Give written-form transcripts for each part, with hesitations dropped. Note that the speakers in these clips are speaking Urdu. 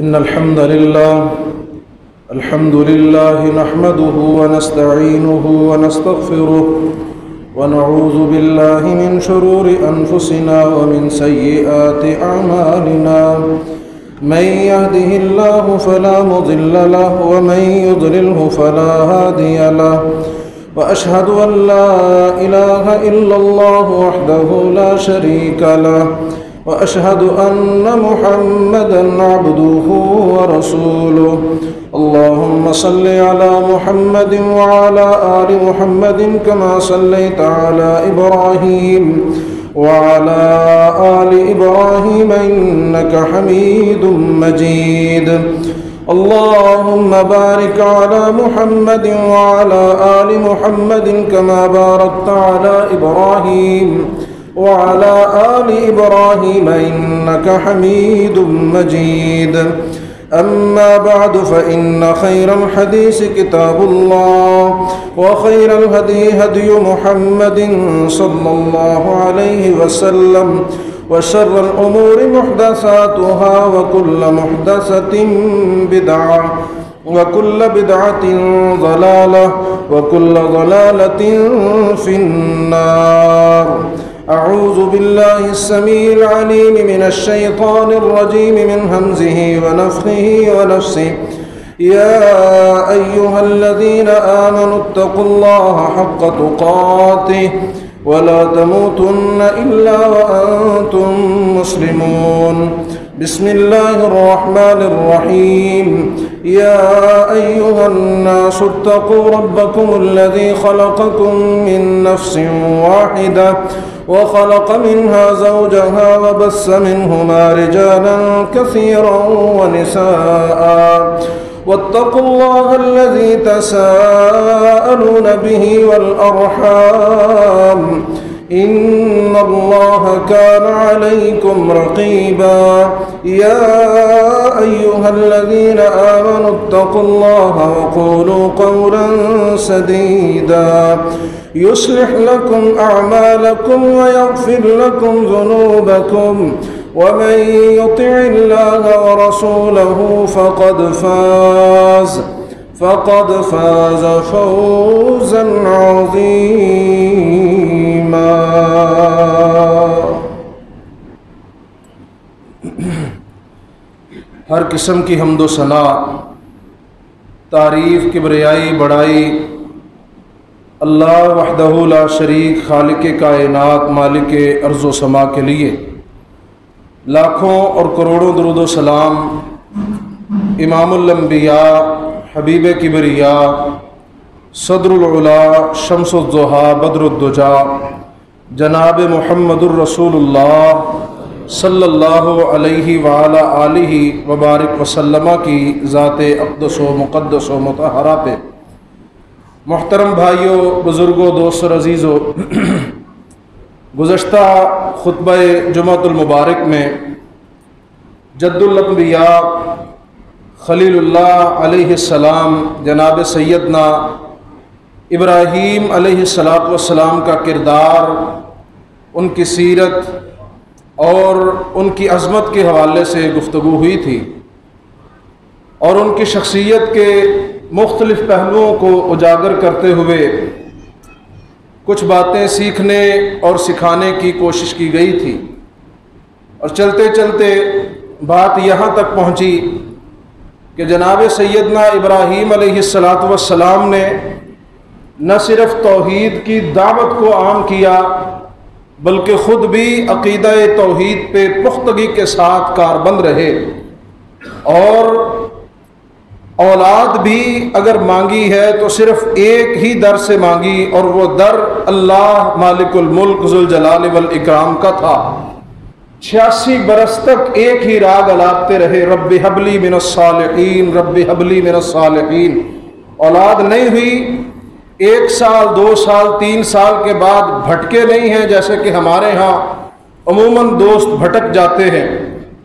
إن الحمد لله نحمده ونستعينه ونستغفره ونعوذ بالله من شرور أنفسنا ومن سيئات أعمالنا من يهده الله فلا مضل له ومن يضلله فلا هادي له وأشهد أن لا إله إلا الله وحده لا شريك له وأشهد أن محمدًا عبده ورسوله اللهم صل على محمد وعلى آل محمد كما صليت على إبراهيم وعلى آل إبراهيم إنك حميد مجيد اللهم بارك على محمد وعلى آل محمد كما باركت على إبراهيم وعلى آل إبراهيم إنك حميد مجيد أما بعد فإن خير الحديث كتاب الله وخير الهدي هدي محمد صلى الله عليه وسلم وشر الأمور محدثاتها وكل محدثة بدعة وكل بدعة ضلالة وكل ضلالة في النار أعوذ بالله السميع العليم من الشيطان الرجيم من همزه ونفخه ونفسه يا أيها الذين آمنوا اتقوا الله حق تقاته ولا تموتن إلا وأنتم مسلمون بسم الله الرحمن الرحيم يا أيها الناس اتقوا ربكم الذي خلقكم من نفس واحدة وخلق منها زوجها وبث منهما رجالا كثيرا ونساء واتقوا الله الذي تساءلون به والأرحام إن الله كان عليكم رقيبا يا أيها الذين آمنوا اتقوا الله وقولوا قولا سديدا يصلح لكم أعمالكم ويغفر لكم ذنوبكم ومن يطع الله ورسوله فقد فاز فوزا عظيما ہر قسم کی حمد و ثنا، تعریف، کبریائی، بڑائی اللہ وحدہ لا شریک خالق کائنات مالک ارض و سما کے لیے لاکھوں اور کروڑوں درود و سلام امام الانبیاء، حبیب کبریاء، صدر العلا، شمس الضحیٰ، بدر الدجا، جناب محمد الرسول اللہ صلی اللہ علیہ وآلہ آلہ وبارک وسلم کی ذات اقدس و مقدس و مطہرہ پہ محترم بھائیوں، بزرگوں، دوستوں، عزیزوں، گزشتہ خطبہ جمعۃ المبارک میں جد الانبیاء خلیل اللہ علیہ السلام جناب سیدنا ابراہیم علیہ السلام کا کردار، ان کی سیرت اور ان کی عظمت کے حوالے سے گفتگو ہوئی تھی، اور ان کی شخصیت کے مختلف پہلوؤں کو اجاگر کرتے ہوئے کچھ باتیں سیکھنے اور سکھانے کی کوشش کی گئی تھی، اور چلتے چلتے بات یہاں تک پہنچی کہ جناب سیدنا ابراہیم علیہ السلام نے نہ صرف توحید کی دعوت کو عام کیا بلکہ خود بھی عقیدہ توحید پہ پختگی کے ساتھ کاربند رہے، اور اولاد بھی اگر مانگی ہے تو صرف ایک ہی در سے مانگی، اور وہ در اللہ مالک الملک ذوالجلال والاکرام کا تھا۔ 86 برس تک ایک ہی راگ الاپتے رہے، رب ہب لی من الصالحین، رب ہب لی من الصالحین۔ اولاد نہیں ہوئی، 1 سال 2 سال 3 سال کے بعد بھٹکے نہیں ہیں، جیسے کہ ہمارے ہاں عموماً دوست بھٹک جاتے ہیں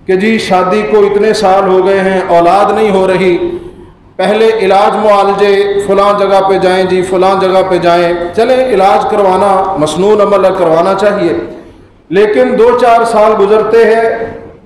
کہ جی شادی کو اتنے سال ہو گئے ہیں، اولاد نہیں ہو رہی، پہلے علاج معالجے فلاں جگہ پہ جائیں جی، فلاں جگہ پہ جائیں، چلیں علاج کروانا مسنون عمل کروانا چاہیے، لیکن 2-4 سال گزرتے ہیں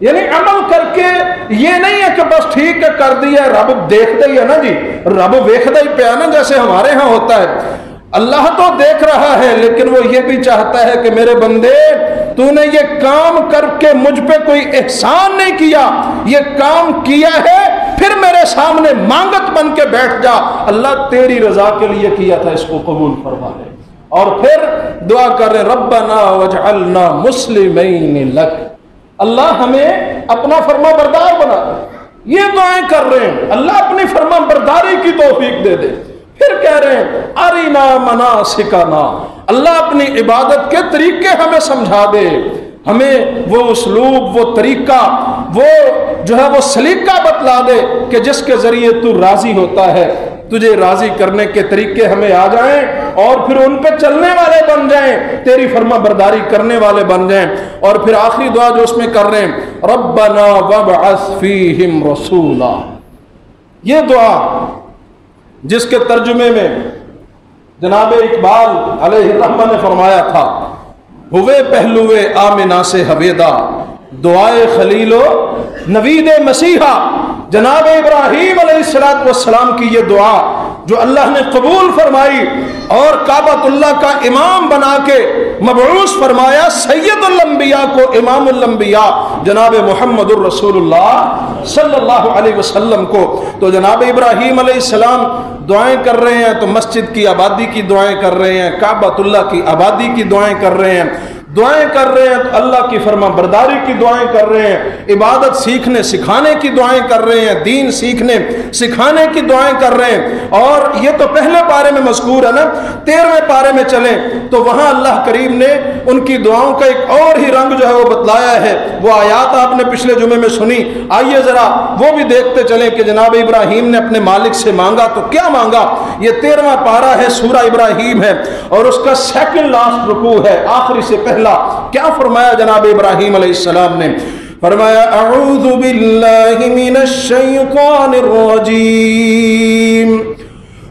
یعنی عمل کر کے یہ نہیں ہے کہ بس ٹھیک ہے کر دیا، رب دیکھتا ہی ہے نا جی، رب ویکھدا ہی پیا نا، جیسے ہمارے ہاں ہوتا ہے۔ اللہ تو دیکھ رہا ہے لیکن وہ یہ بھی چاہتا ہے کہ میرے بندے تو نے یہ کام کر کے مجھ پہ کوئی احسان نہیں کیا، یہ کام کیا ہے پھر میرے سامنے مانگت بن کے بیٹھ جا، اللہ تیری رضا کے لیے کیا تھا، اس کو قبول فرما لے۔ اور پھر دعا کر رہے ربنا واجعلنا مسلمین لک، اللہ ہمیں اپنا فرما بردار بنا دے۔ یہ دعائیں کر رہے ہیں، اللہ اپنی فرما برداری کی توفیق دے دے۔ پھر کہہ رہے ہیں ارینا مناسکنا، اللہ اپنی عبادت کے طریقے ہمیں سمجھا دے، ہمیں وہ اسلوب، وہ طریقہ، وہ جو ہے وہ سلیقہ بتلا دے کہ جس کے ذریعے تو راضی ہوتا ہے، تجھے راضی کرنے کے طریقے ہمیں آ جائیں اور پھر ان پہ چلنے والے بن جائیں، تیری فرما برداری کرنے والے بن جائیں۔ اور پھر آخری دعا جو اس میں کر رہے ہیں ربنا وابعث فیہم رسولا، یہ دعا جس کے ترجمے میں جناب اقبال علیہ الرحمہ نے فرمایا تھا ہوئے پہلوے آمنہ سے ہویدا دعائے خلیل و نوید مسیحا، جناب ابراہیم علیہ السلام کی یہ دعا جو اللہ نے قبول فرمائی اور کعبۃ اللہ کا امام بنا کے مبعوث فرمایا سید الانبیاء کو، امام الانبیاء جناب محمد الرسول اللہ صلی اللہ علیہ وسلم کو۔ تو جناب ابراہیم علیہ السلام دعائیں کر رہے ہیں تو مسجد کی آبادی کی دعائیں کر رہے ہیں، کعبۃ اللہ کی آبادی کی دعائیں کر رہے ہیں، دعائیں کر رہے ہیں تو اللہ کی فرما برداری کی دعائیں کر رہے ہیں، عبادت سیکھنے سکھانے کی دعائیں کر رہے ہیں، دین سیکھنے سکھانے کی دعائیں کر رہے ہیں۔ اور یہ تو پہلے پارے میں مذکور ہے نا، 13ویں پارے میں چلیں تو وہاں اللہ کریم نے ان کی دعاؤں کا ایک اور ہی رنگ جو ہے وہ بتلایا ہے۔ وہ آیات آپ نے پچھلے جمعے میں سنی، آئیے ذرا وہ بھی دیکھتے چلیں کہ جناب ابراہیم نے اپنے مالک سے مانگا تو کیا مانگا۔ یہ 13واں پارہ ہے، سورہ ابراہیم ہے اور اس کا سیکنڈ لاسٹ رکوع ہے، آخری سے پہلا۔ کیا فرمایا جناب ابراہیم علیہ السلام نے؟ فرمایا اعوذ باللہ من الشیطان الرجیم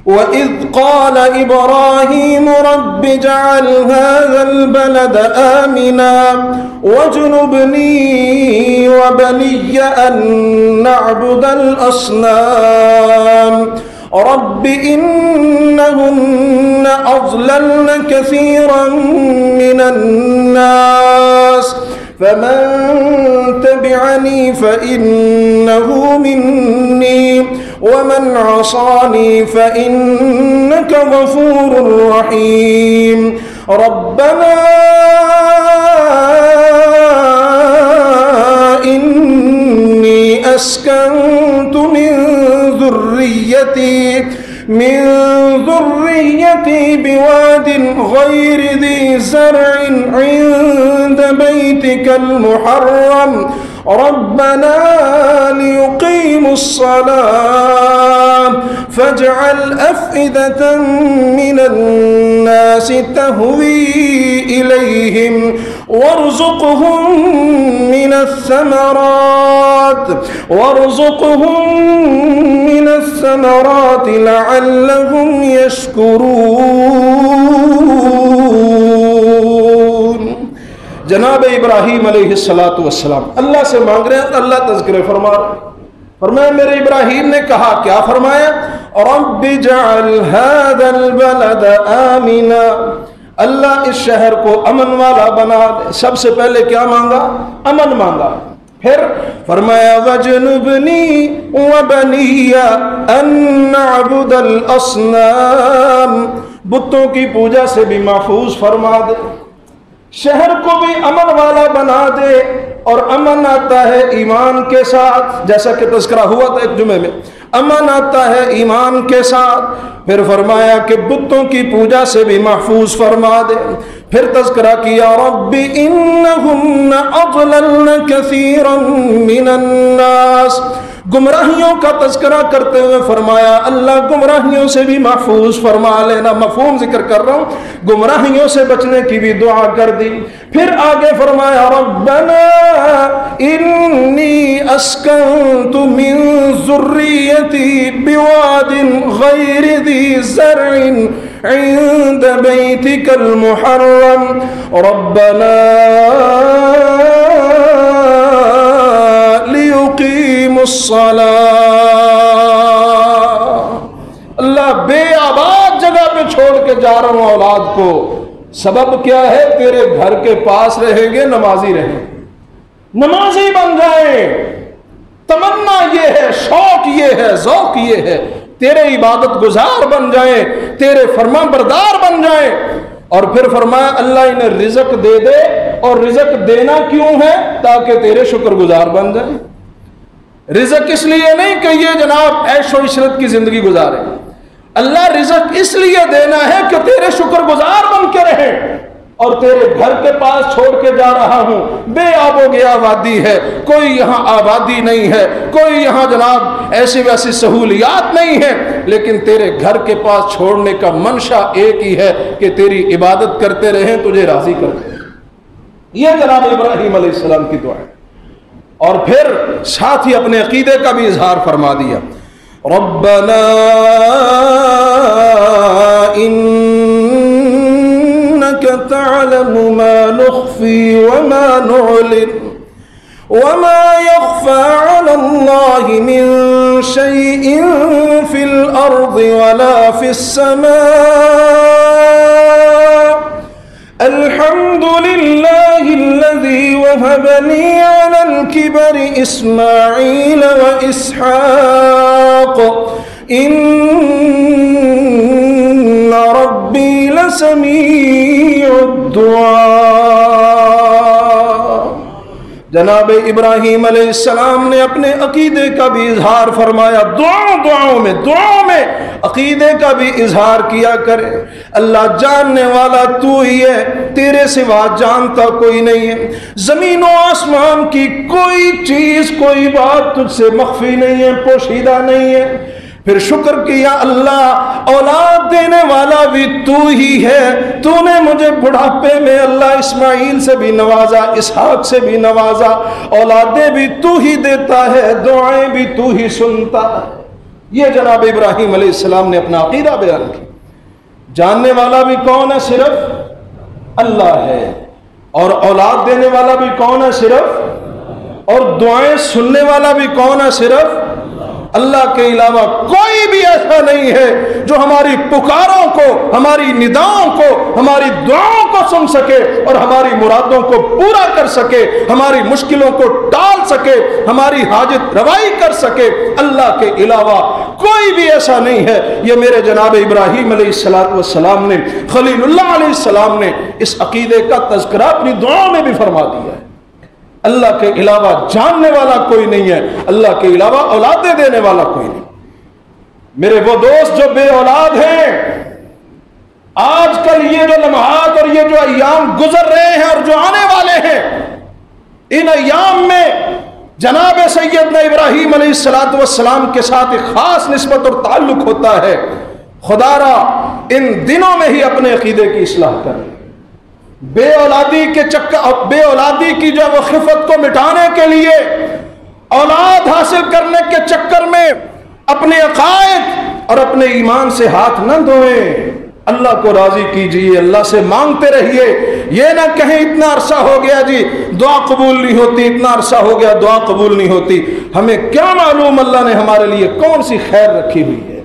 وَإِذْ قَالَ إِبْرَاهِيمُ رَبِّ اجْعَلْ هَذَا الْبَلَدَ آمِنًا وَاجْنُبْنِي وَبَنِيَّ أَن نَّعْبُدَ الْأَصْنَامَ رب إنهن أضللن كثيرا من الناس فمن تبعني فإنه مني ومن عصاني فإنك غفور رحيم ربنا إني أسكنت من ذريتي بواد غير ذي زرع عند بيتك المحرم ربنا ليقيموا الصلاة فاجعل أفئدة من الناس تهوي إليهم وارزقهم من الثمرات لعلهم يشكرون۔ جناب ابراہیم علیہ السلام اللہ سے مانگ رہے ہیں، اللہ تذکرہ فرما رہے ہیں۔ فرمایا میرے ابراہیم نے کہا، کیا فرمایا؟ رب اجعل هذا البلد آمنا، اللہ اس شہر کو امن والا بنا دے۔ سب سے پہلے کیا مانگا؟ امن مانگا۔ پھر فرمایا وَجْنُبْنِي وَبَنِيَّ أَن نَّعْبُدَ الْأَصْنَامَ، بتوں کی پوجا سے بھی محفوظ فرما دے، شہر کو بھی امن والا بنا دے۔ اور امن آتا ہے ایمان کے ساتھ، جیسا کہ تذکرہ ہوا تھا ایک جمعے میں، امن آتا ہے ایمان کے ساتھ۔ پھر فرمایا کہ بتوں کی پوجا سے بھی محفوظ فرما دے۔ پھر تذکرہ کیا رب انہن اضللن کثیرا من الناس، گمراہیوں کا تذکرہ کرتے ہوئے فرمایا اللہ گمراہیوں سے بھی محفوظ فرما لینا۔ مفہوم ذکر کر رہا ہوں، گمراہیوں سے بچنے کی بھی دعا کر دی۔ پھر آگے فرمایا ربنا انی اسکنت من ذریتی بواد غیر ذی زرع عند بیتک المحرم ربنا الصلاة۔ اللہ بے آباد جگہ پہ چھوڑ کے جا رہا ہوں اولاد کو، سبب کیا ہے؟ تیرے گھر کے پاس رہیں گے، نمازی رہیں گے، نمازی بن جائیں۔ تمنا یہ ہے، شوق یہ ہے، ذوق یہ ہے، تیرے عبادت گزار بن جائیں، تیرے فرما بردار بن جائیں۔ اور پھر فرمایا اللہ انہیں رزق دے دے، اور رزق دینا کیوں ہے؟ تاکہ تیرے شکر گزار بن جائیں۔ رزق اس لیے نہیں کہ یہ جناب عیش و عشرت کی زندگی گزارے، اللہ رزق اس لیے دینا ہے کہ تیرے شکر گزار بن کے رہیں۔ اور تیرے گھر کے پاس چھوڑ کے جا رہا ہوں، بے آب و گیا وادی ہے، کوئی یہاں آبادی نہیں ہے، کوئی یہاں جناب ایسی ویسی سہولیات نہیں ہے، لیکن تیرے گھر کے پاس چھوڑنے کا منشا ایک ہی ہے کہ تیری عبادت کرتے رہیں، تجھے راضی کرتے رہیں۔ یہ جناب ابراہیم علیہ السلام کی دعا ہے۔ اور پھر ساتھ ہی اپنے عقیدے کا بھی اظہار فرما دیا، ربنا انك تعلم ما نخفي وما نعلن وما يخفى على الله من شيء في الأرض ولا في السماء الحمد لله الذي وهب لي على الكبر إسماعيل وإسحاق إن ربي لسميع الدعاء۔ جناب ابراہیم علیہ السلام نے اپنے عقیدے کا بھی اظہار فرمایا، دعاؤں میں عقیدے کا بھی اظہار کیا کرے۔ اللہ جاننے والا تو ہی ہے، تیرے سوا جانتا کوئی نہیں ہے، زمین و آسمان کی کوئی چیز کوئی بات تجھ سے مخفی نہیں ہے، پوشیدہ نہیں ہے۔ پھر شکر کیا اللہ اولاد دینے والا بھی تو ہی ہے، تو نے مجھے بڑھاپے میں اللہ اسماعیل سے بھی نوازا، اسحاق سے بھی نوازا، اولادیں بھی تو ہی دیتا ہے، دعائیں بھی تو ہی سنتا ہے۔ یہ جناب ابراہیم علیہ السلام نے اپنا عقیدہ بیان کیا۔ جاننے والا بھی کون ہے؟ صرف اللہ ہے۔ اور اولاد دینے والا بھی کون ہے؟ صرف۔ اور دعائیں سننے والا بھی کون ہے؟ صرف اللہ کے علاوہ کوئی بھی ایسا نہیں ہے جو ہماری پکاروں کو، ہماری نداؤں کو، ہماری دعاؤں کو سن سکے اور ہماری مرادوں کو پورا کر سکے، ہماری مشکلوں کو ٹال سکے، ہماری حاجت روائی کر سکے۔ اللہ کے علاوہ کوئی بھی ایسا نہیں ہے۔ یہ میرے جناب ابراہیم علیہ السلام نے، خلیل اللہ علیہ السلام نے اس عقیدے کا تذکرہ اپنی دعاؤں میں بھی فرما دیا ہے۔ اللہ کے علاوہ جاننے والا کوئی نہیں ہے، اللہ کے علاوہ اولادیں دینے والا کوئی نہیں۔ میرے وہ دوست جو بے اولاد ہیں، آج کل یہ جو لمحات اور یہ جو ایام گزر رہے ہیں اور جو آنے والے ہیں، ان ایام میں جناب سیدنا ابراہیم علیہ السلام کے ساتھ ایک خاص نسبت اور تعلق ہوتا ہے۔ خدا را ان دنوں میں ہی اپنے عقیدے کی اصلاح کریں۔ بے اولادی کے بے اولادی کی جو وہ خفت کو مٹانے کے لیے، اولاد حاصل کرنے کے چکر میں اپنے عقائد اور اپنے ایمان سے ہاتھ نہ دھوئیں۔ اللہ کو راضی کیجئے، اللہ سے مانگتے رہیے۔ یہ نہ کہیں اتنا عرصہ ہو گیا جی دعا قبول نہیں ہوتی، اتنا عرصہ ہو گیا دعا قبول نہیں ہوتی۔ ہمیں کیا معلوم اللہ نے ہمارے لیے کون سی خیر رکھی ہوئی ہے،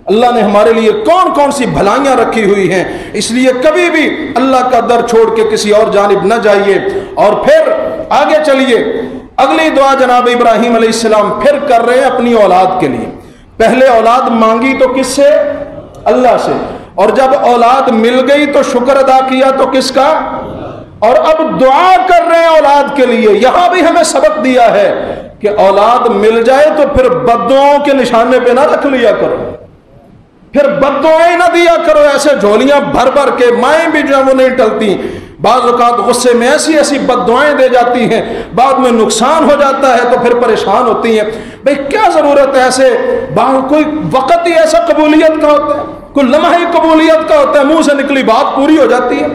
اللہ نے ہمارے لیے کون کون سی بھلائیاں رکھی ہوئی ہیں۔ اس لیے کبھی بھی اللہ کا در چھوڑ کے کسی اور جانب نہ جائیے۔ اور پھر آگے چلیے، اگلی دعا جناب ابراہیم علیہ السلام پھر کر رہے ہیں اپنی اولاد کے لیے۔ پہلے اولاد مانگی تو کس سے؟ اللہ سے۔ اور جب اولاد مل گئی تو شکر ادا کیا تو کس کا؟ اور اب دعا کر رہے ہیں اولاد کے لیے۔ یہاں بھی ہمیں سبق دیا ہے کہ اولاد مل جائے تو پھر بددعاؤں کے نشانے پہ نہ رکھ لیا کرو، پھر بددعائیں نہ دیا کرو۔ ایسے جھولیاں بھر بھر کے مائیں بھی جو ہیں وہ نہیں ٹلتی، بعض اوقات غصے میں ایسی بددعائیں دے جاتی ہیں، بعد میں نقصان ہو جاتا ہے تو پھر پریشان ہوتی ہیں۔ بھئی کیا ضرورت ہے ایسے؟ کوئی وقت ہی ایسا قبولیت کا ہوتا ہے، کوئی لمحہ ہی قبولیت کا ہوتا ہے، منہ سے نکلی بات پوری ہو جاتی ہے۔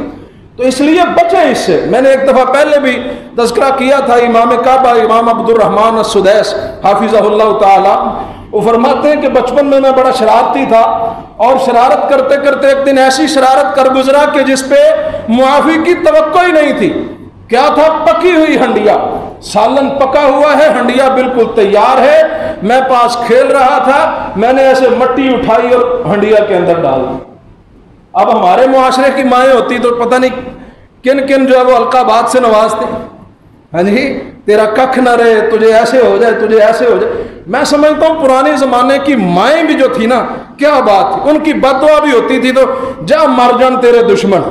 تو اس لیے بچیں اس سے۔ میں نے ایک دفعہ پہلے بھی تذکرہ کیا تھا، امام کعبہ امام عبد الرحمن السدیس حافظہ اللہ تعالی، وہ فرماتے ہیں کہ بچپن میں بڑا شرارتی تھا، اور شرارت کرتے کرتے ایک دن ایسی شرارت کر گزرا کہ جس پہ معافی کی توقع ہی نہیں تھی۔ کیا تھا؟ پکی ہوئی ہنڈیا۔ سالن پکا ہوا ہے، ہنڈیا بالکل تیار ہے، میں پاس کھیل رہا تھا، میں نے ایسے مٹی اٹھائی اور ہنڈیا کے اندر ڈال دی۔ اب ہمارے معاشرے کی مائیں ہوتی تو پتہ نہیں کن کن جو ہے وہ القابات سے نوازتے، ہاں جی تیرا ککھ نہ رہے، تجھے ایسے ہو جائے، تجھے ایسے ہو جائے۔ میں سمجھتا ہوں پرانے زمانے کی مائیں بھی جو تھی نا، کیا بات تھی، ان کی بد دعا بھی ہوتی تھی تو جا مر جان تیرے دشمن،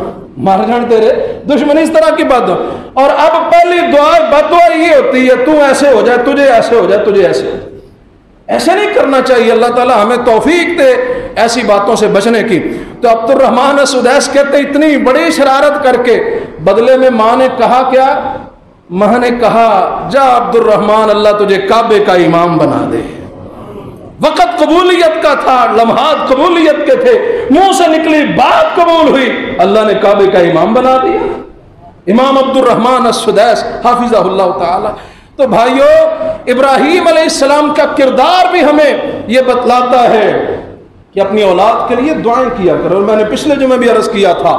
مر جان تیرے دشمن، اس طرح کی بد دعا۔ اور اب پہلی دعا بد دعا یہ ہوتی ہے تو ایسے ہو جائے، تجھے ایسے ہو جائے، تجھے ایسے ہو جائے۔ ایسے نہیں کرنا چاہیے، اللہ تعالیٰ ہمیں توفیق دے ایسی باتوں سے بچنے کی۔ تو عبد الرحمن السدیس کہتے اتنی بڑی شرارت کر کے بدلے میں ماں نے کہا کیا؟ ماں نے کہا جا عبد الرحمن اللہ تجھے کعبے کا امام بنا دے۔ وقت قبولیت کا تھا، لمحات قبولیت کے تھے، منہ سے نکلی بات قبول ہوئی، اللہ نے کعبے کا امام بنا دیا۔ امام عبد الرحمن السدیس حافظہ اللہ تعالی۔ تو بھائیو، ابراہیم علیہ السلام کا کردار بھی ہمیں یہ بتلاتا ہے کہ اپنی اولاد کے لیے دعائیں کیا کرو۔ اور میں نے پچھلے جمعے بھی عرض کیا تھا،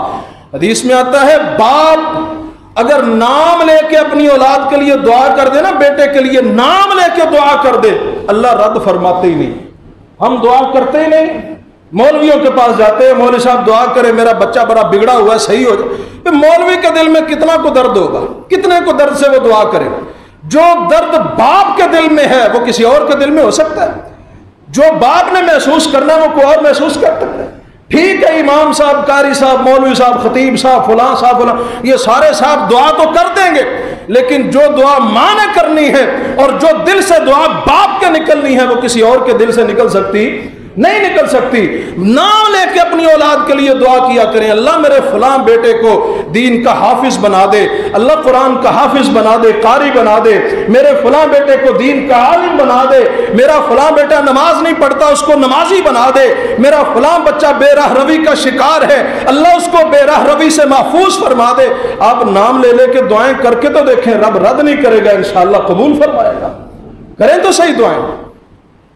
حدیث میں آتا ہے باپ اگر نام لے کے اپنی اولاد کے لیے دعا کر دے نا، بیٹے کے لیے نام لے کے دعا کر دے، اللہ رد فرماتے ہی نہیں۔ ہم دعا کرتے ہی نہیں، مولویوں کے پاس جاتے ہیں، مولوی صاحب دعا کرے میرا بچہ بڑا بگڑا ہوا ہے، صحیح ہو جائے۔ مولوی کے دل میں کتنا کو درد ہوگا، کتنے کو درد سے وہ دعا کرے۔ جو درد باپ کے دل میں ہے وہ کسی اور کے دل میں ہو سکتا ہے؟ جو باپ نے محسوس کرنا وہ کوئی اور محسوس کر سکتا ہے؟ ٹھیک ہے امام صاحب، قاری صاحب، مولوی صاحب، خطیب صاحب، فلاں صاحب، فلاں، یہ سارے صاحب دعا تو کر دیں گے، لیکن جو دعا ماں نے کرنی ہے اور جو دل سے دعا باپ کے نکلنی ہے وہ کسی اور کے دل سے نکل سکتی نہیں، نکل سکتی۔ نام لے کے اپنی اولاد کے لیے دعا کیا کریں، اللہ میرے فلاں بیٹے کو دین کا حافظ بنا دے، اللہ قرآن کا حافظ بنا دے، قاری بنا دے، میرے فلاں بیٹے کو دین کا عالم بنا دے، میرا فلاں بیٹا نماز نہیں پڑھتا اس کو نمازی بنا دے، میرا فلاں بچہ بے راہ روی کا شکار ہے، اللہ اس کو بے راہ روی سے محفوظ فرما دے۔ آپ نام لے لے کے دعائیں کر کے تو دیکھیں، رب رد نہیں کرے گا، انشاءاللہ قبول فرمائے گا۔ کریں تو صحیح دعائیں۔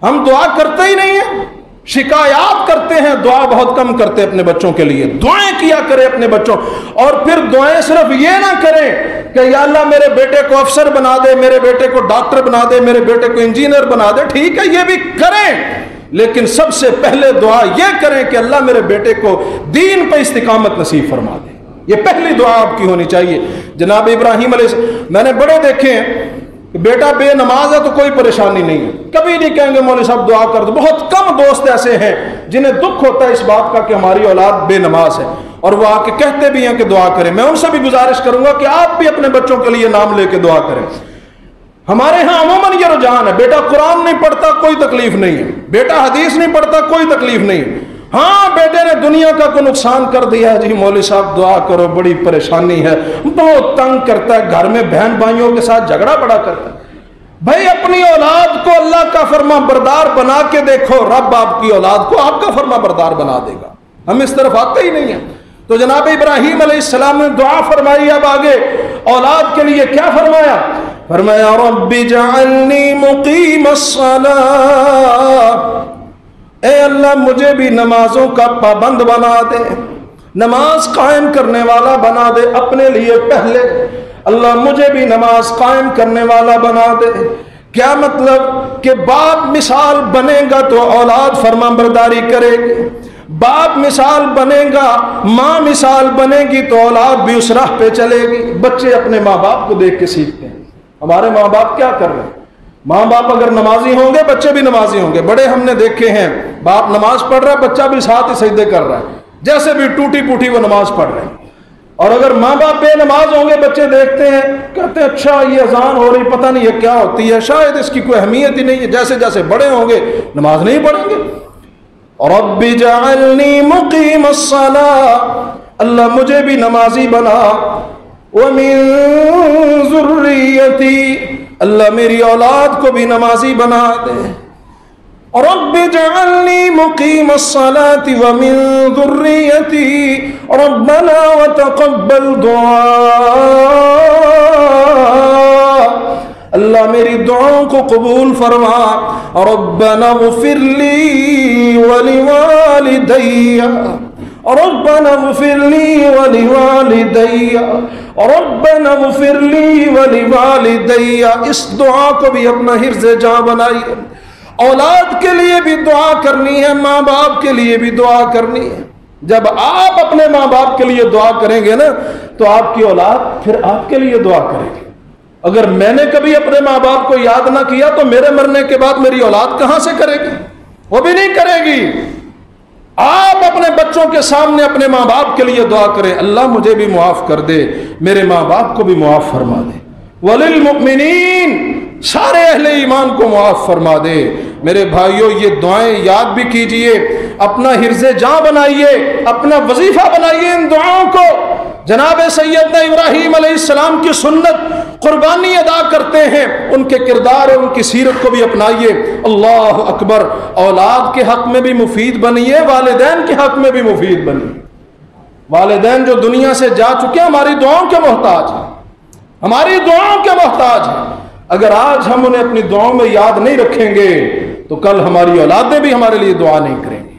ہم دعا کرتے ہی نہیں ہیں، شکایات کرتے ہیں، دعا بہت کم کرتے اپنے بچوں کے لیے۔ دعائیں کیا کریں اپنے بچوں، اور پھر دعائیں صرف یہ نہ کریں کہ یا اللہ میرے بیٹے کو افسر بنا دے، میرے بیٹے کو ڈاکٹر بنا دے، میرے بیٹے کو انجینئر بنا دے۔ ٹھیک ہے یہ بھی کریں، لیکن سب سے پہلے دعا یہ کریں کہ اللہ میرے بیٹے کو دین پہ استقامت نصیب فرما دے۔ یہ پہلی دعا آپ کی ہونی چاہیے۔ جناب ابراہیم علیہ السلام، میں نے بڑے دیکھے ہیں کہ بیٹا بے نماز ہے تو کوئی پریشانی نہیں ہے، کبھی نہیں کہیں گے مولوی صاحب دعا کر دو۔ بہت کم دوست ایسے ہیں جنہیں دکھ ہوتا ہے اس بات کا کہ ہماری اولاد بے نماز ہے، اور وہ آ کے کہتے بھی ہیں کہ دعا کریں۔ میں ان سے بھی گزارش کروں گا کہ آپ بھی اپنے بچوں کے لیے نام لے کے دعا کریں۔ ہمارے ہاں عموماً یہ رجحان ہے، بیٹا قرآن نہیں پڑھتا کوئی تکلیف نہیں ہے، بیٹا حدیث نہیں پڑھتا کوئی تکلیف نہیں ہے، ہاں بیٹے نے دنیا کا کوئی نقصان کر دیا ہے، جی مولوی صاحب دعا کرو بڑی پریشانی ہے، بہت تنگ کرتا ہے، گھر میں بہن بھائیوں کے ساتھ جھگڑا بڑا کرتا ہے۔ بھائی اپنی اولاد کو اللہ کا فرما بردار بنا کے دیکھو، رب آپ کی اولاد کو آپ کا فرما بردار بنا دے گا۔ ہم اس طرف آتے ہی نہیں ہیں۔ تو جناب ابراہیم علیہ السلام نے دعا فرمائی، اب آگے اولاد کے لیے کیا فرمایا؟ فرمایا رب اجعلنی مقیم الصلاۃ، اے اللہ مجھے بھی نمازوں کا پابند بنا دے، نماز قائم کرنے والا بنا دے اپنے لیے پہلے، اللہ مجھے بھی نماز قائم کرنے والا بنا دے۔ کیا مطلب کہ باپ مثال بنے گا تو اولاد فرما برداری کرے گی، باپ مثال بنے گا، ماں مثال بنے گی تو اولاد بھی اس راہ پہ چلے گی۔ بچے اپنے ماں باپ کو دیکھ کے سیکھتے ہیں، ہمارے ماں باپ کیا کر رہے ہیں؟ ماں باپ اگر نمازی ہوں گے بچے بھی نمازی ہوں گے۔ بڑے ہم نے دیکھے ہیں، باپ نماز پڑھ رہا ہے بچہ بھی ساتھ ہی سجدے کر رہا ہے، جیسے بھی ٹوٹی پوٹی وہ نماز پڑھ رہے ہیں۔ اور اگر ماں باپ بے نماز ہوں گے بچے دیکھتے ہیں، کہتے ہیں اچھا یہ اذان ہو رہی، پتہ نہیں یہ کیا ہوتی ہے، شاید اس کی کوئی اہمیت ہی نہیں ہے۔ جیسے جیسے بڑے ہوں گے نماز نہیں پڑھیں گے۔ رب اجعلنی مقیم الصلاۃ، اللہ مجھے بھی نمازی بنا، ومن ذریتی، اللہ میری اولاد کو بھی نمازی بنا دے۔ رب اجعلنی مقیم الصلاۃ ومن ذریتی ربنا وتقبل دعاء، اللہ میری دعاؤں کو قبول فرما۔ ربنا اغفر لی ولوالدی، ربنا اغفر لی ولوالدی، ربنا اغفر لی ولوالدی، اس دعا کو بھی اپنا حرز جاں بنائیے۔ اولاد کے لیے بھی دعا کرنی ہے، ماں باپ کے لیے بھی دعا کرنی ہے۔ جب آپ اپنے ماں باپ کے لیے دعا کریں گے نا تو آپ کی اولاد پھر آپ کے لیے دعا کرے گی۔ اگر میں نے کبھی اپنے ماں باپ کو یاد نہ کیا تو میرے مرنے کے بعد میری اولاد کہاں سے کرے گی؟ وہ بھی نہیں کرے گی۔ آپ اپنے بچوں کے سامنے اپنے ماں باپ کے لیے دعا کریں، اللہ مجھے بھی معاف کر دے، میرے ماں باپ کو بھی معاف فرما دے، وللمؤمنین، سارے اہل ایمان کو معاف فرما دے۔ میرے بھائیوں، یہ دعائیں یاد بھی کیجئے، اپنا حرز جاں بنائیے، اپنا وظیفہ بنائیے ان دعاؤں کو۔ جناب سیدنا ابراہیم علیہ السلام کی سنت، قربانی ادا کرتے ہیں، ان کے کردار اور ان کی سیرت کو بھی اپنائیے۔ اللہ اکبر۔ اولاد کے حق میں بھی مفید بنیے، والدین کے حق میں بھی مفید بنیے۔ والدین جو دنیا سے جا چکے ہیں ہماری دعاؤں کے محتاج ہیں، ہماری دعاؤں کے محتاج ہیں۔ اگر آج ہم انہیں اپنی دعاؤں میں یاد نہیں رکھیں گے تو کل ہماری اولادیں بھی ہمارے لیے دعا نہیں کریں گی۔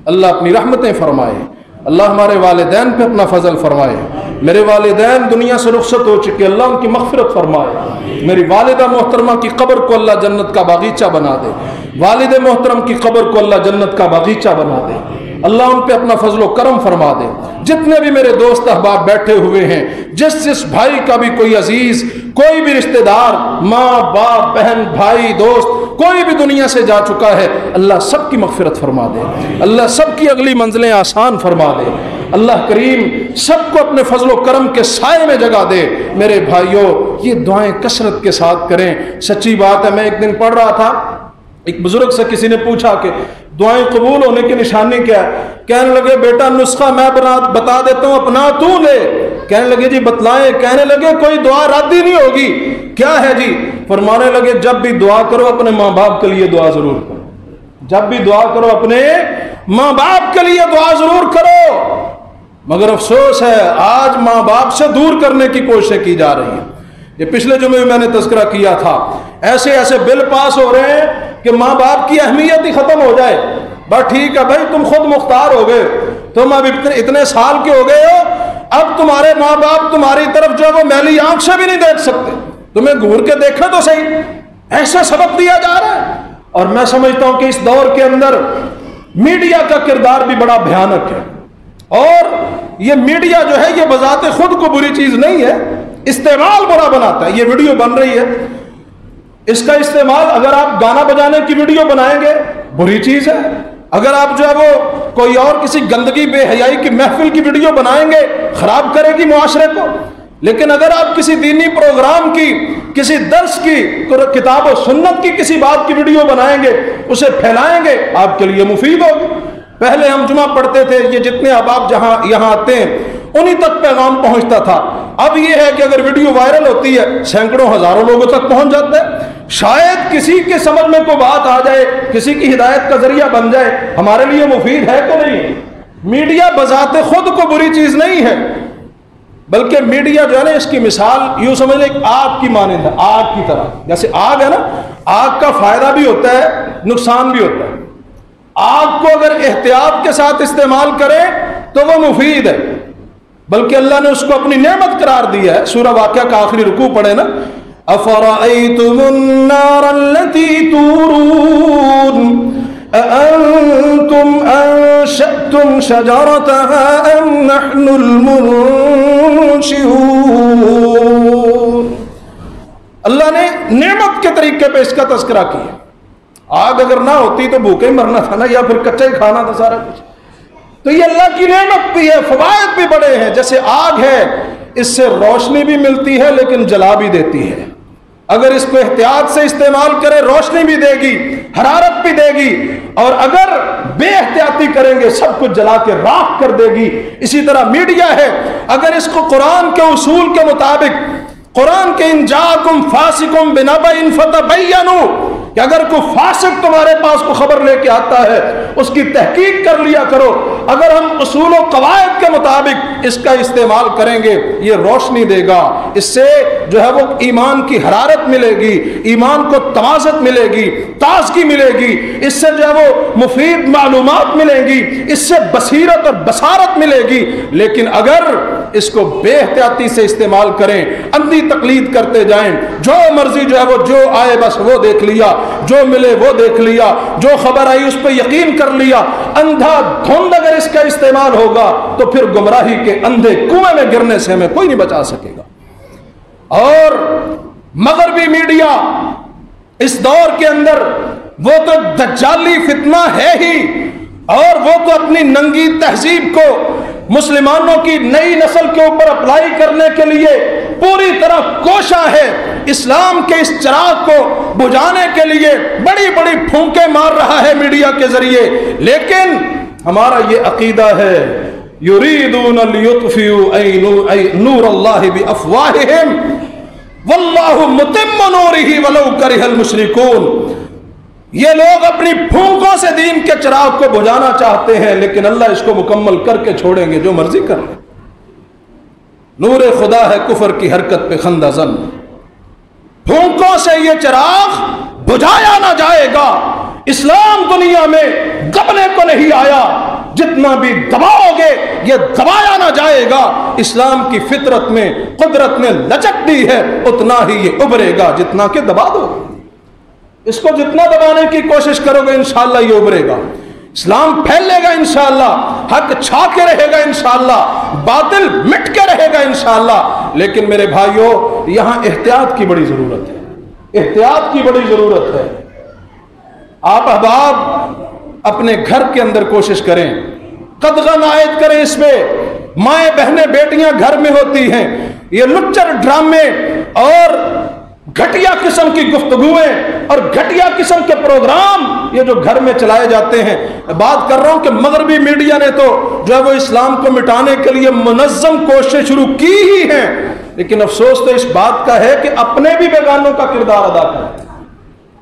اللہ اپنی رحمتیں فرمائے، اللہ ہمارے والدین پہ اپنا فضل فرمائے۔ میرے والدین دنیا سے رخصت ہو چکے، اللہ ان کی مغفرت فرمائے۔ میری والدہ محترمہ کی قبر کو اللہ جنت کا باغیچہ بنا دے، والد محترم کی قبر کو اللہ جنت کا باغیچہ بنا دے، اللہ ان پہ اپنا فضل و کرم فرما دے۔ جتنے بھی میرے دوست احباب بیٹھے ہوئے ہیں، جس بھائی کا بھی کوئی عزیز، کوئی بھی رشتہ دار، ماں باپ بہن بھائی دوست کوئی بھی دنیا سے جا چکا ہے، اللہ سب کی مغفرت فرما دے، اللہ سب کی اگلی منزلیں آسان فرما دے، اللہ کریم سب کو اپنے فضل و کرم کے سائے میں جگہ دے۔ میرے بھائیوں، یہ دعائیں کثرت کے ساتھ کریں۔ سچی بات ہے، میں ایک دن پڑھ رہا تھا، ایک بزرگ سے کسی نے پوچھا کہ دعائیں قبول ہونے کی نشانی کیا ہے؟ کہنے لگے بیٹا نسخہ میں بتا دیتا ہوں، اپنا تو لے۔ کہنے لگے جی بتلائیں۔ کہنے لگے کوئی دعا رد ہی نہیں ہوگی۔ کیا ہے جی؟ فرمانے لگے جب بھی دعا کرو اپنے ماں باپ کے لیے دعا ضرور کرو، جب بھی دعا کرو اپنے ماں باپ کے لیے دعا ضرور کرو۔ مگر افسوس ہے آج ماں باپ سے دور کرنے کی کوششیں کی جا رہی ہیں۔ یہ پچھلے جمعے میں نے تذکرہ کیا تھا، ایسے ایسے بل پاس ہو رہے ہیں کہ ماں باپ کی اہمیت ہی ختم ہو جائے۔ بس ٹھیک ہے بھائی، تم خود مختار ہو گئے، تم اب اتنے سال کے ہو گئے ہو، اب تمہارے ماں باپ تمہاری طرف جو ہے وہ میلی آنکھ سے بھی نہیں دیکھ سکتے، تمہیں گھور کے دیکھیں تو صحیح۔ ایسا سبق دیا جا رہا ہے۔ اور میں سمجھتا ہوں کہ اس دور کے اندر میڈیا کا کردار بھی بڑا بھیانک ہے، اور یہ میڈیا جو ہے یہ بذات خود کو بری چیز نہیں ہے، استعمال برا بناتا ہے۔ یہ ویڈیو بن رہی ہے، اس کا استعمال اگر آپ گانا بجانے کی ویڈیو بنائیں گے بری چیز ہے، اگر آپ جو ہے وہ کوئی اور کسی گندگی بے حیائی کی محفل کی ویڈیو بنائیں گے خراب کرے گی معاشرے کو۔ لیکن اگر آپ کسی دینی پروگرام کی، کسی درس کی، کتاب و سنت کی کسی بات کی ویڈیو بنائیں گے، اسے پھیلائیں گے، آپ کے لیے مفید ہوگی۔ پہلے ہم جمعہ پڑھتے تھے، یہ جتنے احباب یہاں آتے ہیں انہی تک پیغام پہنچتا تھا۔ اب یہ ہے کہ اگر ویڈیو وائرل ہوتی ہے سینکڑوں ہزاروں لوگوں تک پہنچ جاتا ہے۔ شاید کسی کے سمجھ میں کوئی بات آ جائے، کسی کی ہدایت کا ذریعہ بن جائے، ہمارے لیے مفید ہے کہ نہیں؟ میڈیا بذات خود کو بری چیز نہیں ہے، بلکہ میڈیا جو ہے نا، اس کی مثال یوں سمجھ لیں ایک آگ کی مانند ہے، آگ کی طرح۔ جیسے آگ ہے نا، آگ کا فائدہ بھی ہوتا ہے، نقصان بھی ہوتا ہے۔ آگ کو اگر احتیاط کے ساتھ استعمال کریں تو وہ مفید ہے، بلکہ اللہ نے اس کو اپنی نعمت قرار دیا ہے۔ سورہ واقعہ کا آخری رکوع پڑھے نا، افرأیتم النار التي تورون اانتم انشأتم شجرتها ام نحن المنشئون۔ اللہ نے نعمت کے طریقے پہ اس کا تذکرہ کیا۔ آگ اگر نہ ہوتی تو بھوکے مرنا تھا نا، یا پھر کچا ہی کھانا تھا سارا کچھ۔ تو یہ اللہ کی نعمت بھی ہے، فوائد بھی بڑے ہیں۔ جیسے آگ ہے، اس سے روشنی بھی ملتی ہے لیکن جلا بھی دیتی ہے۔ اگر اس کو احتیاط سے استعمال کرے روشنی بھی دے گی، حرارت بھی دے گی، اور اگر بے احتیاطی کریں گے سب کچھ جلا کے راکھ کر دے گی۔ اسی طرح میڈیا ہے، اگر اس کو قرآن کے اصول کے مطابق، قرآن کے ان جاءکم فاسقٌ بنبأ فتبینوا، کہ کہ اگر کوئی فاسق تمہارے پاس کو خبر لے کے آتا ہے اس کی تحقیق کر لیا کرو. اگر ہم اصول و قواعد کے مطابق اس کا استعمال کریں گے یہ روشنی دے گا, اس سے جو ہے وہ ایمان کی حرارت ملے گی, ایمان کو توازن ملے گی, تازگی ملے گی, اس سے جو ہے وہ مفید معلومات ملیں گی, اس سے بصیرت اور بصارت ملے گی. لیکن اگر اس کو بے احتیاطی سے استعمال کریں, اندھی تقلید کرتے جائیں, جو مرضی جو ہے وہ جو آئے بس وہ دیکھ لیا, جو ملے وہ دیکھ لیا, جو خبر آئی اس پہ یقین کر لیا, اندھا دھند اگر اس کا استعمال ہوگا تو پھر گمراہی کے اندھے کنویں میں گرنے سے ہمیں کوئی نہیں بچا سکے گا. اور مغربی میڈیا اس دور کے اندر وہ تو دجالی فتنہ ہے ہی, اور وہ تو اپنی ننگی تہذیب کو مسلمانوں کی نئی نسل کے اوپر اپلائی کرنے کے لیے پوری طرح کوشاں ہے. اسلام کے اس چراغ کو بجھانے کے لیے بڑی بڑی پھونکیں مار رہا ہے میڈیا کے ذریعے. لیکن ہمارا یہ عقیدہ ہے یریدون لیطفئوا نور اللہ بافواہہم واللہ متم نورہ ولو کرہ المشرکون. یہ لوگ اپنی پھونکوں سے دین کے چراغ کو بجھانا چاہتے ہیں لیکن اللہ اس کو مکمل کر کے چھوڑیں گے جو مرضی کر لیں. نور خدا ہے کفر کی حرکت پہ خندہ زن. پھونکوں سے یہ چراغ بجھایا نہ جائے گا. اسلام دنیا میں دبنے کو نہیں آیا, جتنا بھی دباؤ گے یہ دبایا نہ جائے گا. اسلام کی فطرت میں قدرت نے لچک دی ہے اتنا ہی یہ ابھرے گا جتنا کہ دبا دو. اس کو جتنا دبانے کی کوشش کرو گے انشاءاللہ یہ ابھرے گا. اسلام پھیلے گا انشاءاللہ, حق چھا کے رہے گا انشاءاللہ, باطل مٹ کے رہے گا انشاءاللہ. لیکن میرے بھائیوں یہاں احتیاط کی بڑی ضرورت ہے, احتیاط کی بڑی ضرورت ہے. آپ احباب اپنے گھر کے اندر کوشش کریں, قدغن عائد کریں اس میں. مائیں بہنیں بیٹیاں گھر میں ہوتی ہیں, یہ لچر ڈرامے اور گھٹیا قسم کی گفتگویں اور گھٹیا قسم کے پروگرام یہ جو گھر میں چلائے جاتے ہیں. بات کر رہا ہوں کہ مغربی میڈیا نے تو جو ہے وہ اسلام کو مٹانے کے لیے منظم کوششیں شروع کی ہی ہیں, لیکن افسوس تو اس بات کا ہے کہ اپنے بھی بیگانوں کا کردار ادا کریں.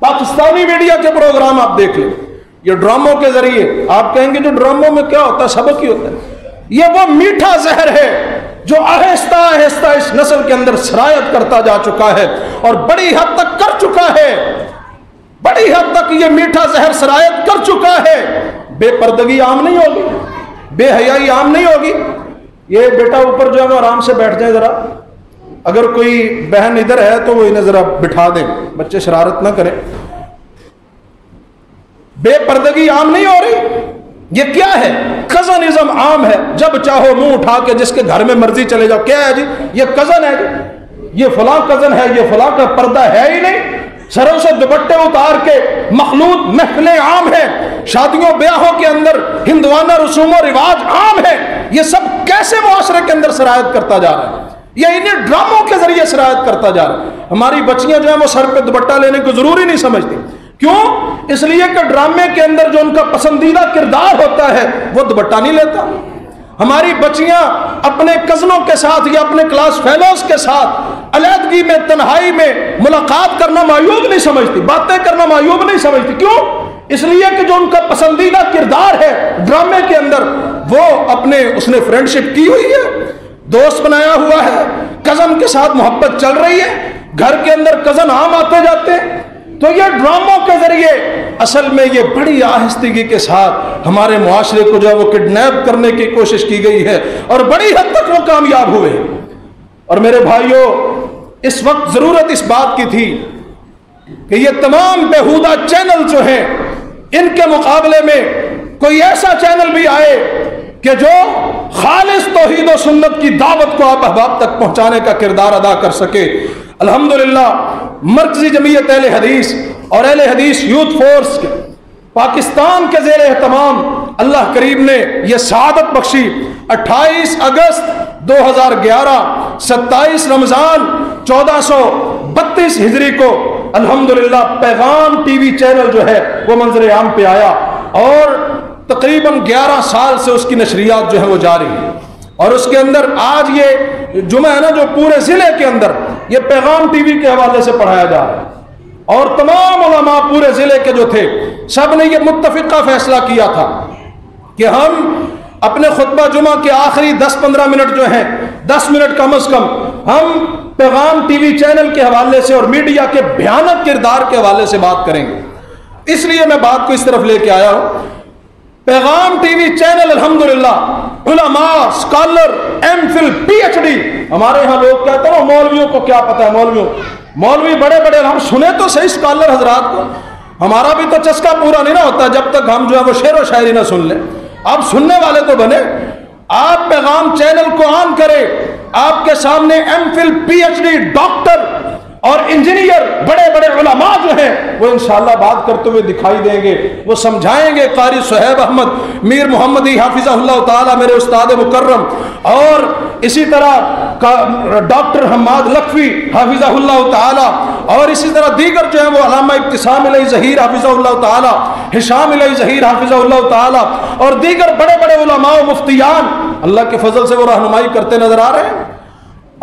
پاکستانی میڈیا کے پروگرام آپ دیکھ لیں, یہ ڈراموں کے ذریعے آپ کہیں گے جو ڈراموں میں کیا ہوتا ہے, سبق ہی ہوتا ہے. یہ وہ میٹھا زہر ہے جو آہستہ آہستہ اس نسل کے اندر سرایت کرتا جا چکا ہے اور بڑی حد تک کر چکا ہے. بڑی حد تک یہ میٹھا زہر سرایت کر چکا ہے. بے پردگی عام نہیں ہوگی, بے حیائی عام نہیں ہوگی. یہ بیٹا اوپر جو ہے وہ آرام سے بیٹھ جائے ذرا, اگر کوئی بہن ادھر ہے تو وہ انہیں ذرا بٹھا دیں, بچے شرارت نہ کریں. بے پردگی عام نہیں ہو رہی. یہ کیا ہے؟ کزنزم عام ہے. جب چاہو منہ اٹھا کے جس کے گھر میں مرضی چلے جاؤ, کیا ہے جی یہ کزن ہے جی, یہ فلاں کزن ہے, یہ فلاں کا پردہ ہے ہی نہیں. سروں سے دوپٹے اتار کے مخلوط محفلیں عام ہیں, شادیوں بیاہوں کے اندر ہندوانہ رسوم و رواج عام ہے. یہ سب کیسے معاشرے کے اندر سرایت کرتا جا رہا ہے؟ یہ انہیں ڈراموں کے ذریعے سرایت کرتا جا رہا ہے. ہماری بچیاں جو ہیں وہ سر پہ دوپٹہ لینے کو ضروری نہیں سمجھتی. کیوں؟ اس لیے کہ ڈرامے کے اندر جو ان کا پسندیدہ کردار ہوتا ہے وہ دوپٹہ نہیں لیتا. ہماری بچیاں اپنے کزنوں کے ساتھ یا اپنے کلاس فیلوز کے ساتھ علیحدگی میں تنہائی میں ملاقات کرنا معیوب نہیں سمجھتی, باتیں کرنا معیوب نہیں سمجھتی. کیوں؟ اس لیے کہ جو ان کا پسندیدہ کردار ہے ڈرامے کے اندر وہ اپنے اس نے فرینڈشپ کی ہوئی ہے, دوست بنایا ہوا ہے, کزن کے ساتھ محبت چل رہی ہے, گھر کے اندر کزن عام آتے جاتے ہیں. تو یہ ڈراموں کے ذریعے اصل میں یہ بڑی آہستگی کے ساتھ ہمارے معاشرے کو جو ہے وہ کڈنیپ کرنے کی کوشش کی گئی ہے اور بڑی حد تک وہ کامیاب ہوئے. اور میرے بھائیوں اس وقت ضرورت اس بات کی تھی کہ یہ تمام بیہودہ چینل جو ہیں ان کے مقابلے میں کوئی ایسا چینل بھی آئے کہ جو خالص توحید و سنت کی دعوت کو آپ احباب تک پہنچانے کا کردار ادا کر سکے. الحمدللہ مرکزی جمعیت اہل حدیث اور اہل حدیث یوتھ فورس پاکستان کے زیر اہتمام اللہ کریم نے یہ سعادت بخشی. 28 اگست 2011 27 رمضان 1432 ہجری کو الحمدللہ پیغام ٹی وی چینل جو ہے وہ منظر عام پہ آیا اور تقریباً 11 سال سے اس کی نشریات جو ہے وہ جاری ہے. اور اس کے اندر آج یہ جمعہ ہے نا جو پورے ضلع کے اندر یہ پیغام ٹی وی کے حوالے سے پڑھایا جا رہا ہے. اور تمام علماء پورے ضلع کے جو تھے سب نے یہ متفقہ فیصلہ کیا تھا کہ ہم اپنے خطبہ جمعہ کے آخری 10-15 منٹ جو ہیں 10 منٹ کم از کم ہم پیغام ٹی وی چینل کے حوالے سے اور میڈیا کے بھیانک کردار کے حوالے سے بات کریں گے. اس لیے میں بات کو اس طرف لے کے آیا ہوں. پیغام ٹی وی چینل الحمدللہ علماء scholar M Phil P H D, ہمارے ہاں لوگ کہتے ہیں مولویوں کو کیا پتہ ہے, مولوی بڑے بڑے, ہم سنیں تو صحیح اسکالر حضرات کو, ہمارا بھی تو چسکا پورا نہیں نہ ہوتا جب تک ہم جو ہے وہ شعر و شاعری نہ سن لیں. آپ سننے والے تو بنے, آپ پیغام چینل کو آن کریں, آپ کے سامنے M Phil P H D doctor اور انجینئر بڑے بڑے علماء جو ہیں وہ انشاءاللہ بات کرتے ہوئے دکھائی دیں گے, وہ سمجھائیں گے. قاری صہیب احمد میر محمدی حافظہ اللہ تعالی میرے استاد مکرم, اور اسی طرح ڈاکٹر حماد لکھوی حافظہ اللہ تعالی, اور اسی طرح دیگر جو ہیں وہ علامہ ابتسام علیہ ظہیر حافظہ اللہ تعالی, ہشام علیہ ظہیر حافظہ اللہ تعالی, اور دیگر بڑے بڑے علماء و مفتیان اللہ کے فضل سے وہ رہنمائی کرتے نظر آ رہے ہیں.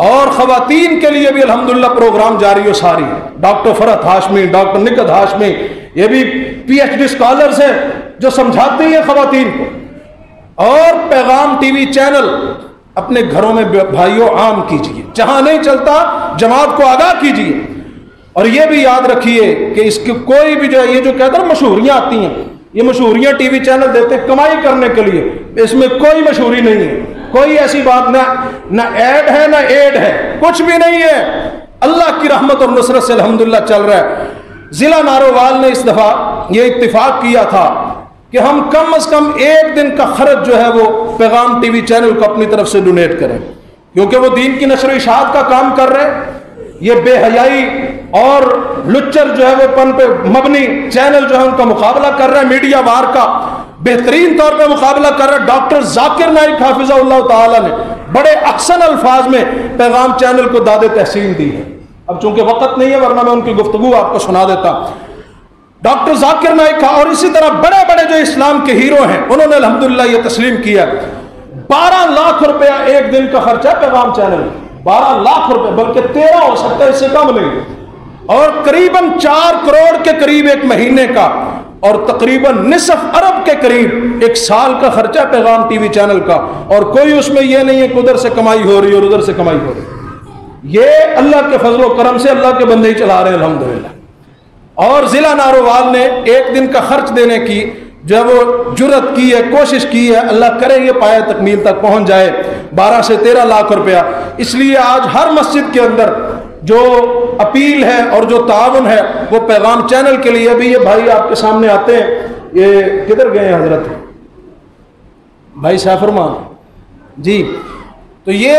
اور خواتین کے لیے بھی الحمدللہ پروگرام جاری و ساری ہے. ڈاکٹر فرحت ہاشمی, ڈاکٹر نکہت ہاشمی, یہ بھی پی ایچ ڈی اسکالرز ہیں جو سمجھاتے ہیں خواتین کو. اور پیغام ٹی وی چینل اپنے گھروں میں بھائیوں عام کیجئے, جہاں نہیں چلتا جماعت کو آگاہ کیجئے. اور یہ بھی یاد رکھیے کہ اس کی کوئی بھی جو ہے یہ جو کہتے ہیں مشہوریاں آتی ہیں, یہ مشہوریاں ٹی وی چینل دیتے ہیں کمائی کرنے کے لیے, اس میں کوئی مشہوری نہیں ہے, کوئی ایسی بات نہ ایڈ ہے نہ ایڈ ہے, کچھ بھی نہیں ہے. اللہ کی رحمت اور نصرت سے الحمدللہ چل رہا ہے. ضلع نارووال نے اس دفعہ یہ اتفاق کیا تھا کہ ہم کم از کم ایک دن کا خرچ جو ہے وہ پیغام ٹی وی چینل کو اپنی طرف سے ڈونیٹ کریں, کیونکہ وہ دین کی نشر و اشاعت کا کام کر رہے ہیں. یہ بے حیائی اور لچر جو ہے وہ پن پہ مبنی چینل جو ہے ان کا مقابلہ کر رہے ہیں, میڈیا وار کا بہترین طور پہ مقابلہ کر رہا ہے. ڈاکٹر ذاکر نائک حافظہ اللہ تعالی نے بڑے احسن الفاظ میں پیغام چینل کو داد تحسین دی ہے. اب چونکہ وقت نہیں ہے ورنہ میں ان کی گفتگو آپ کو سنا دیتا. ڈاکٹر ذاکر نائک اور اسی طرح بڑے بڑے جو اسلام کے ہیرو ہیں انہوں نے الحمدللہ یہ تسلیم کیا. 12 لاکھ روپیہ ایک دن کا خرچہ ہے پیغام چینل, 12 لاکھ روپے, بلکہ 13 ہو سکتا ہے, اس سے کم نہیں. اور قریباً 4 کروڑ کے قریب ایک مہینے کا, اور تقریباً نصف ارب کے قریب ایک سال کا خرچہ ہے پیغام ٹی وی چینل کا. اور کوئی اس میں یہ نہیں ہے کہ ادھر سے کمائی ہو رہی اور ادھر سے کمائی ہو رہی, یہ اللہ کے فضل و کرم سے اللہ کے بندے ہی چلا رہے ہیں الحمدللہ. اور ضلع نارووال نے ایک دن کا خرچ دینے کی جو ہے وہ جرت کی ہے, کوشش کی ہے, اللہ کرے یہ پایہ تکمیل تک پہنچ جائے, 12 سے 13 لاکھ روپیہ. اس لیے آج ہر مسجد کے اندر جو اپیل ہے اور جو تعاون ہے وہ پیغام چینل کے لیے. بھی یہ بھائی آپ کے سامنے آتے ہیں, یہ کدھر گئے ہیں حضرت بھائی سیفرمان جی, تو یہ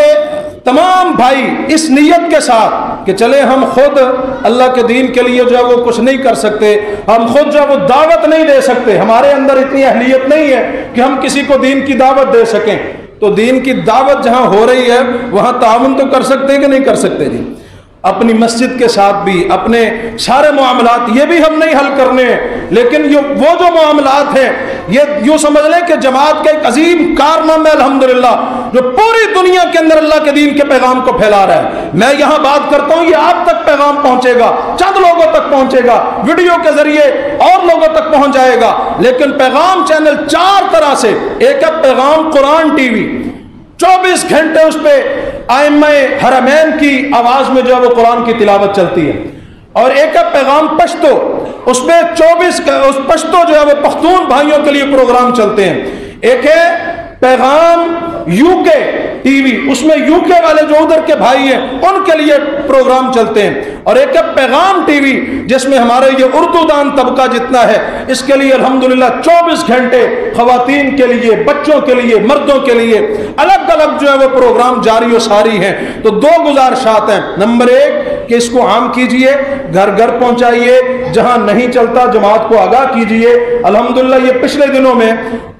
تمام بھائی اس نیت کے ساتھ کہ چلے ہم خود اللہ کے دین کے لیے جو ہے وہ کچھ نہیں کر سکتے, ہم خود جو ہے وہ دعوت نہیں دے سکتے, ہمارے اندر اتنی اہلیت نہیں ہے کہ ہم کسی کو دین کی دعوت دے سکیں, تو دین کی دعوت جہاں ہو رہی ہے وہاں تعاون تو کر سکتے ہیں کہ نہیں کر سکتے جی. اپنی مسجد کے ساتھ بھی اپنے سارے معاملات یہ بھی ہم نہیں حل کرنے ہیں, لیکن وہ جو معاملات ہیں یہ یوں سمجھ لیں کہ جماعت کا ایک عظیم کارنامہ ہے الحمدللہ جو پوری دنیا کے اندر اللہ کے دین کے پیغام کو پھیلا رہا ہے. میں یہاں بات کرتا ہوں, یہ آپ تک پیغام پہنچے گا, چند لوگوں تک پہنچے گا, ویڈیو کے ذریعے اور لوگوں تک پہنچ جائے گا, لیکن پیغام چینل 4 طرح سے, ایک ہے پیغام قرآن ٹی وی, 24 گھنٹے اس پہ ائمہ حرمین کی آواز میں جو ہے وہ قرآن کی تلاوت چلتی ہے. اور ایک ہے پیغام پشتو, اس میں 24 پشتو جو ہے وہ پختون بھائیوں کے لیے پروگرام چلتے ہیں. ایک ہے پیغام یو کے ٹی وی, اس میں یو کے والے جو ادھر کے بھائی ہیں ان کے لیے پروگرام چلتے ہیں. اور ایک ہے پیغام ٹی وی جس میں ہمارے یہ اردو دان طبقہ جتنا ہے اس کے لیے الحمدللہ 24 گھنٹے خواتین کے لیے, بچوں کے لیے, مردوں کے لیے الگ الگ جو ہے وہ پروگرام جاری و ساری ہیں. تو 2 گزارشات ہیں. نمبر 1 کہ اس کو عام کیجئے, گھر گھر پہنچائیے, جہاں نہیں چلتا جماعت کو آگاہ کیجئے. الحمدللہ یہ پچھلے دنوں میں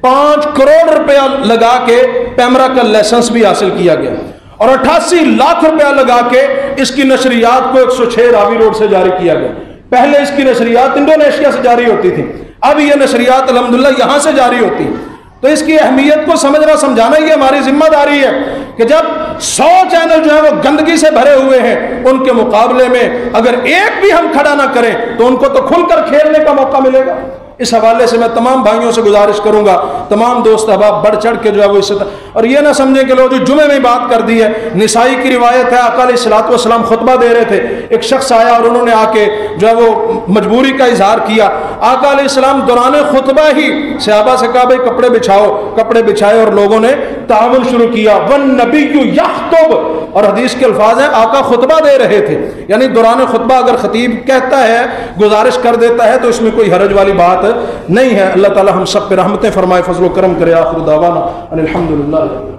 5 کروڑ روپیہ لگا کے پیمرا کا لائسنس بھی حاصل کیا گیا, اور 88 لاکھ روپیہ لگا کے اس کی نشریات کو 106 راوی روڈ سے جاری کیا گیا. پہلے اس کی نشریات انڈونیشیا سے جاری ہوتی تھی, اب یہ نشریات الحمدللہ یہاں سے جاری ہوتی ہیں. تو اس کی اہمیت کو سمجھنا سمجھانا یہ ہماری ذمہ داری ہے کہ جب 100 چینل جو ہیں وہ گندگی سے بھرے ہوئے ہیں، ان کے مقابلے میں اگر ایک بھی ہم کھڑا نہ کریں تو ان کو تو کھل کر کھیلنے کا موقع ملے گا۔ اس حوالے سے میں تمام بھائیوں سے گزارش کروں گا، تمام دوست احباب بڑھ چڑھ کے جو ہے وہ اس سے، اور یہ نہ سمجھیں کہ لوگ جو جمعے میں بات کر دی ہے۔ نسائی کی روایت ہے، آقا علیہ الصلوۃ والسلام خطبہ دے رہے تھے، ایک شخص آیا اور انہوں نے آ کے جو ہے وہ مجبوری کا اظہار کیا۔ آقا علیہ السلام دوران خطبہ ہی صحابہ سے کہا بھائی کپڑے بچھاؤ، کپڑے بچھائے اور لوگوں نے تعاون شروع کیا۔ وَالنَّبِيُّ يَخْطُبُ، اور حدیث کے الفاظ ہیں آقا خطبہ دے رہے تھے، یعنی دوران خطبہ اگر خطیب کہتا ہے، گزارش کر دیتا ہے تو اس میں کوئی حرج والی بات نہیں ہے۔ اللہ تعالی ہم سب پہ رحمتیں فرمائے، فضل و کرم کرے۔ آخر دعوانا ان الحمدللہ۔